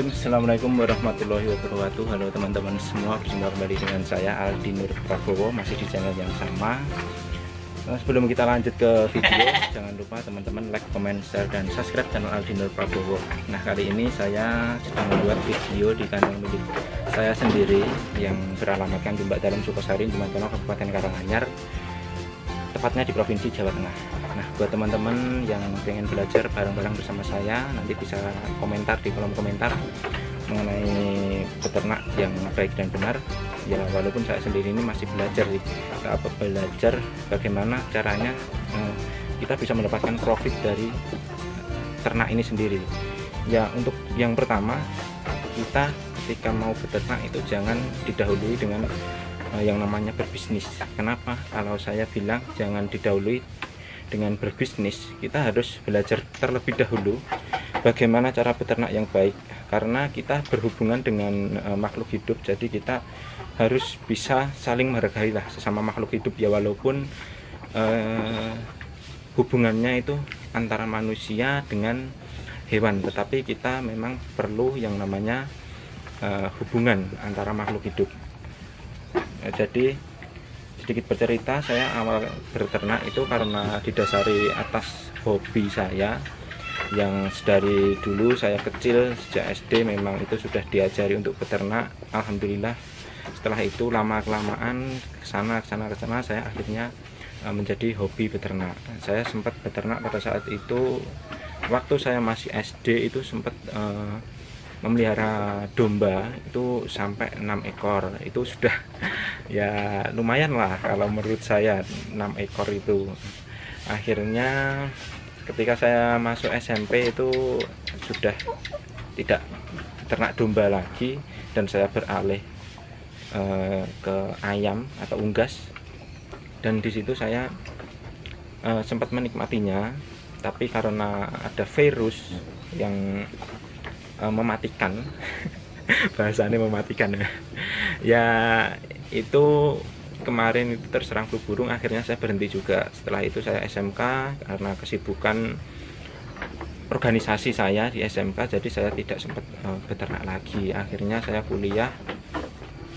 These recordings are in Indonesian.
Bismillahirrahmanirrahim. Assalamualaikum warahmatullahi wabarakatuh. Halo teman-teman semua, berjumpa kembali dengan saya Aldi Nur Prabowo, masih di channel yang sama. Sebelum kita lanjut ke video, jangan lupa teman-teman like, comment, share, dan subscribe channel Aldi Nur Prabowo. Nah, kali ini saya sedang membuat video di kandang milik saya sendiri yang beralamatkan di Mbak Dalem, Sukosari, Jumantono, Kabupaten Karanganyar, tepatnya di Provinsi Jawa Tengah. Nah, buat teman-teman yang pengen belajar bareng-bareng bersama saya, nanti bisa komentar di kolom komentar mengenai peternak yang baik dan benar. Ya, walaupun saya sendiri ini masih belajar bagaimana caranya kita bisa mendapatkan profit dari ternak ini sendiri. Ya, untuk yang pertama, kita ketika mau beternak itu jangan didahului dengan yang namanya berbisnis. Kenapa? Kalau saya bilang jangan didahului dengan berbisnis, kita harus belajar terlebih dahulu bagaimana cara beternak yang baik, karena kita berhubungan dengan makhluk hidup, jadi kita harus bisa saling menghargai lah sesama makhluk hidup ya, walaupun hubungannya itu antara manusia dengan hewan, tetapi kita memang perlu yang namanya hubungan antara makhluk hidup. Jadi sedikit bercerita, saya awal berternak itu karena didasari atas hobi saya yang dari dulu saya kecil, sejak SD memang itu sudah diajari untuk beternak. Alhamdulillah setelah itu lama-kelamaan kesana saya akhirnya menjadi hobi beternak. Saya sempat beternak pada saat itu, waktu saya masih SD itu sempat memelihara domba itu sampai 6 ekor. Itu sudah ya lumayan lah kalau menurut saya, 6 ekor itu. Akhirnya ketika saya masuk SMP itu sudah tidak ternak domba lagi dan saya beralih ke ayam atau unggas, dan di situ saya sempat menikmatinya, tapi karena ada virus yang mematikan bahasanya mematikan ya, itu kemarin itu terserang flu burung, akhirnya saya berhenti juga. Setelah itu saya SMK karena kesibukan organisasi saya di SMK, jadi saya tidak sempat beternak lagi. Akhirnya saya kuliah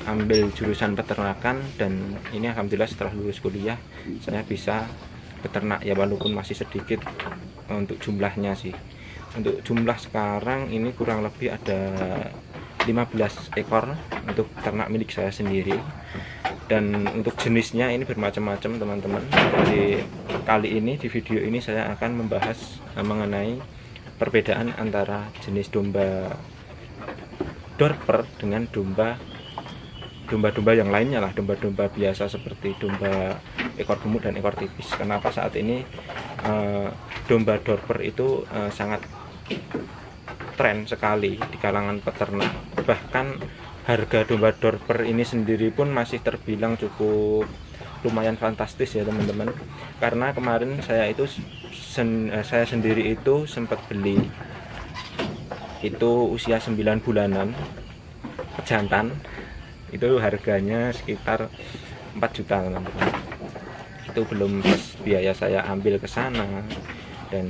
ambil jurusan peternakan, dan ini alhamdulillah setelah lulus kuliah saya bisa beternak ya, walaupun masih sedikit untuk jumlahnya sih. Untuk jumlah sekarang ini kurang lebih ada 15 ekor untuk ternak milik saya sendiri, dan untuk jenisnya ini bermacam-macam teman-teman. Jadi kali ini di video ini saya akan membahas mengenai perbedaan antara jenis domba Dorper dengan domba-domba yang lainnya lah, domba-domba biasa seperti domba ekor gemuk dan ekor tipis. Kenapa saat ini domba Dorper itu sangat tren sekali di kalangan peternak. Bahkan harga domba Dorper ini sendiri pun masih terbilang cukup lumayan fantastis ya teman-teman. Karena kemarin saya sendiri itu sempat beli itu usia 9 bulanan pejantan, itu harganya sekitar 4 juta teman-teman. Itu belum biaya saya ambil ke sana dan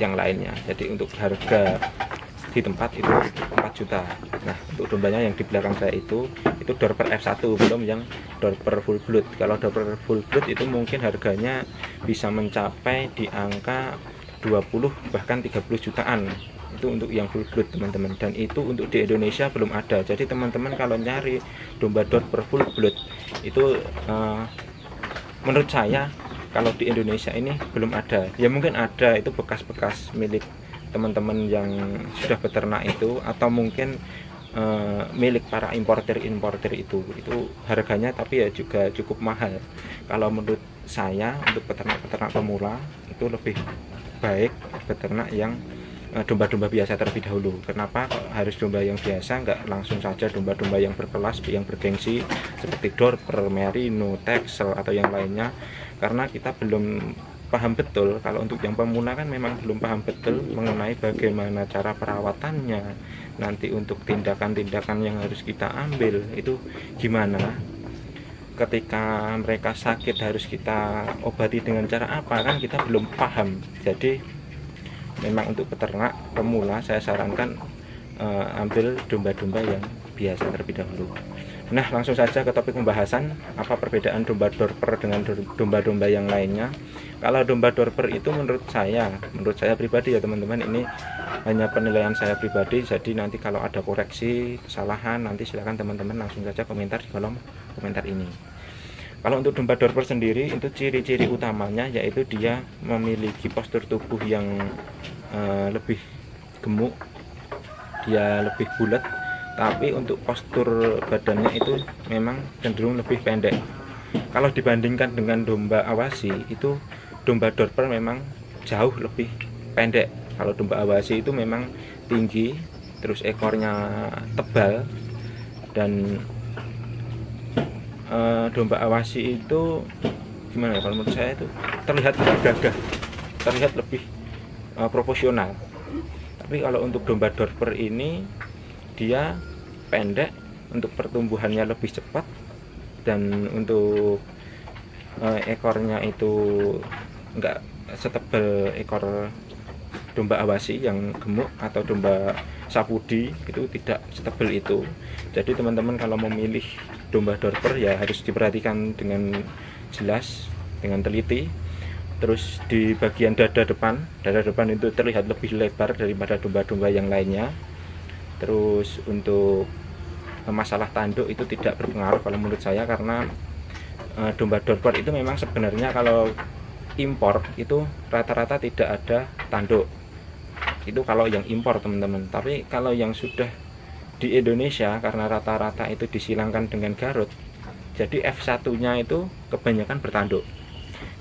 yang lainnya. Jadi untuk harga di tempat itu 4 juta. Nah, untuk dombanya yang di belakang saya itu Dorper F1, belum yang Dorper full blood. Kalau Dorper full blood itu mungkin harganya bisa mencapai di angka 20 bahkan 30 jutaan. Itu untuk yang full blood teman-teman, dan itu untuk di Indonesia belum ada. Jadi teman-teman kalau nyari domba Dorper full blood itu menurut saya kalau di Indonesia ini belum ada. Ya mungkin ada, itu bekas-bekas milik teman-teman yang sudah beternak itu, atau mungkin milik para importer itu harganya tapi ya juga cukup mahal. Kalau menurut saya untuk peternak-peternak pemula itu lebih baik beternak yang domba-domba biasa terlebih dahulu. Kenapa kok harus domba yang biasa, nggak langsung saja domba-domba yang berkelas, yang bergengsi seperti Dorper, Merino, Texel atau yang lainnya? Karena kita belum paham betul. Kalau untuk yang pemula kan memang belum paham betul mengenai bagaimana cara perawatannya, nanti untuk tindakan-tindakan yang harus kita ambil itu gimana. Ketika mereka sakit harus kita obati dengan cara apa, kan kita belum paham. Jadi memang untuk peternak pemula saya sarankan ambil domba-domba yang biasa terlebih dahulu. Nah, langsung saja ke topik pembahasan, apa perbedaan domba dorper dengan domba-domba yang lainnya. Kalau domba dorper itu menurut saya pribadi ya teman-teman, ini hanya penilaian saya pribadi, jadi nanti kalau ada koreksi, kesalahan, nanti silakan teman-teman langsung saja komentar di kolom komentar ini. Kalau untuk domba dorper sendiri, itu ciri-ciri utamanya yaitu dia memiliki postur tubuh yang lebih gemuk, dia lebih bulat, tapi untuk postur badannya itu memang cenderung lebih pendek. Kalau dibandingkan dengan domba awasi, itu domba dorper memang jauh lebih pendek. Kalau domba awasi itu memang tinggi, terus ekornya tebal, dan domba awasi itu gimana ya, kalau menurut saya itu terlihat gagah, terlihat lebih proporsional. Tapi kalau untuk domba dorper ini dia pendek, untuk pertumbuhannya lebih cepat, dan untuk ekornya itu enggak setebal ekor domba awasi yang gemuk atau domba sapudi, itu tidak setebal itu. Jadi teman-teman kalau memilih domba dorper ya harus diperhatikan dengan jelas, dengan teliti. Terus di bagian dada depan itu terlihat lebih lebar daripada domba-domba yang lainnya. Terus untuk masalah tanduk itu tidak berpengaruh kalau menurut saya, karena domba dorper itu memang sebenarnya kalau impor itu rata-rata tidak ada tanduk. Itu kalau yang impor teman-teman. Tapi kalau yang sudah di Indonesia, karena rata-rata itu disilangkan dengan Garut, jadi F1-nya itu kebanyakan bertanduk.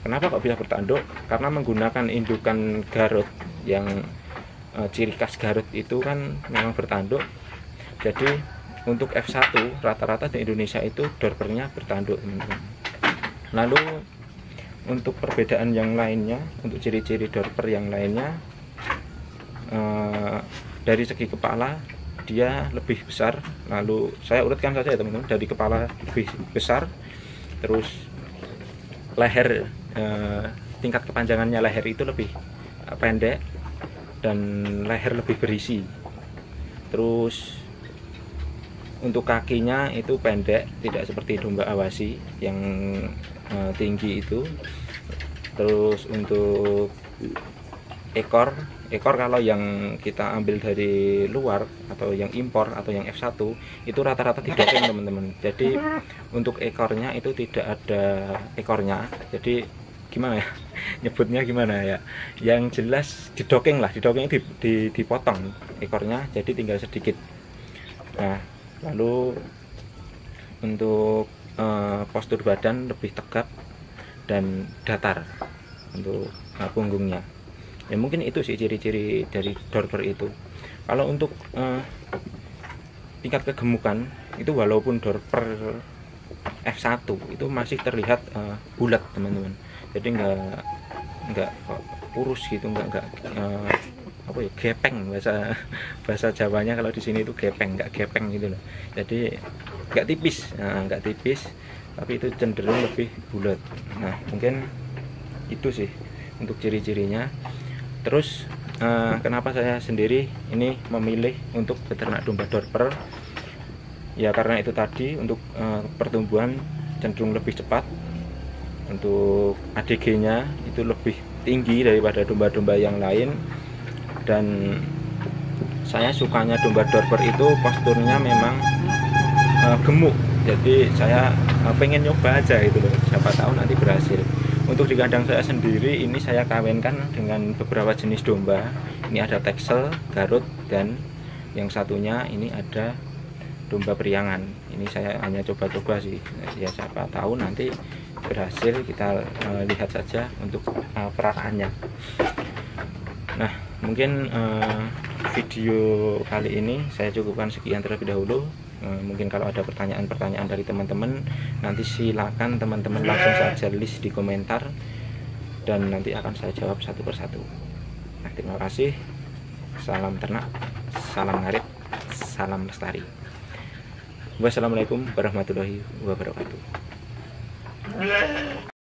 Kenapa kok bisa bertanduk? Karena menggunakan indukan Garut yang ciri khas Garut itu kan memang bertanduk. Jadi untuk F1 rata-rata di Indonesia itu dorpernya bertanduk teman-teman. Lalu untuk perbedaan yang lainnya, untuk ciri-ciri dorper yang lainnya, dari segi kepala dia lebih besar. Lalu saya urutkan saja ya teman-teman, dari kepala lebih besar, terus leher, tingkat kepanjangannya leher itu lebih pendek, dan leher lebih berisi. Terus untuk kakinya itu pendek, tidak seperti domba awasi yang tinggi itu. Terus untuk ekor kalau yang kita ambil dari luar atau yang impor atau yang F1 itu rata-rata didokeng teman-teman. Jadi untuk ekornya itu tidak ada ekornya. Jadi gimana ya nyebutnya, gimana ya, yang jelas didokeng dipotong ekornya, jadi tinggal sedikit. Nah, lalu untuk postur badan lebih tegap dan datar untuk punggungnya. Ya mungkin itu sih ciri-ciri dari dorper itu. Kalau untuk tingkat kegemukan itu, walaupun dorper F1 itu masih terlihat bulat teman-teman. Jadi enggak kurus gitu, enggak apa ya, gepeng, bahasa Jawanya kalau di sini itu gepeng, enggak gepeng gitu loh. Jadi enggak tipis, tapi itu cenderung lebih bulat. Nah, mungkin itu sih untuk ciri-cirinya. Terus kenapa saya sendiri ini memilih untuk beternak domba dorper? Ya karena itu tadi, untuk pertumbuhan cenderung lebih cepat, untuk ADG-nya itu lebih tinggi daripada domba-domba yang lain, dan saya sukanya domba dorper itu posturnya memang gemuk. Jadi saya pengen nyoba aja gitu loh, siapa tahu nanti berhasil. Untuk di kandang saya sendiri ini saya kawinkan dengan beberapa jenis domba. Ini ada Texel, Garut, dan yang satunya ini ada domba Priangan. Ini saya hanya coba-coba sih, ya siapa tahu nanti berhasil, kita lihat saja untuk perakaannya. Nah, mungkin video kali ini saya cukupkan sekian terlebih dahulu. Mungkin kalau ada pertanyaan-pertanyaan dari teman-teman, nanti silakan teman-teman langsung saja list di komentar, dan nanti akan saya jawab satu persatu. Nah, terima kasih. Salam ternak, salam ngarit, salam lestari. Wassalamualaikum warahmatullahi wabarakatuh.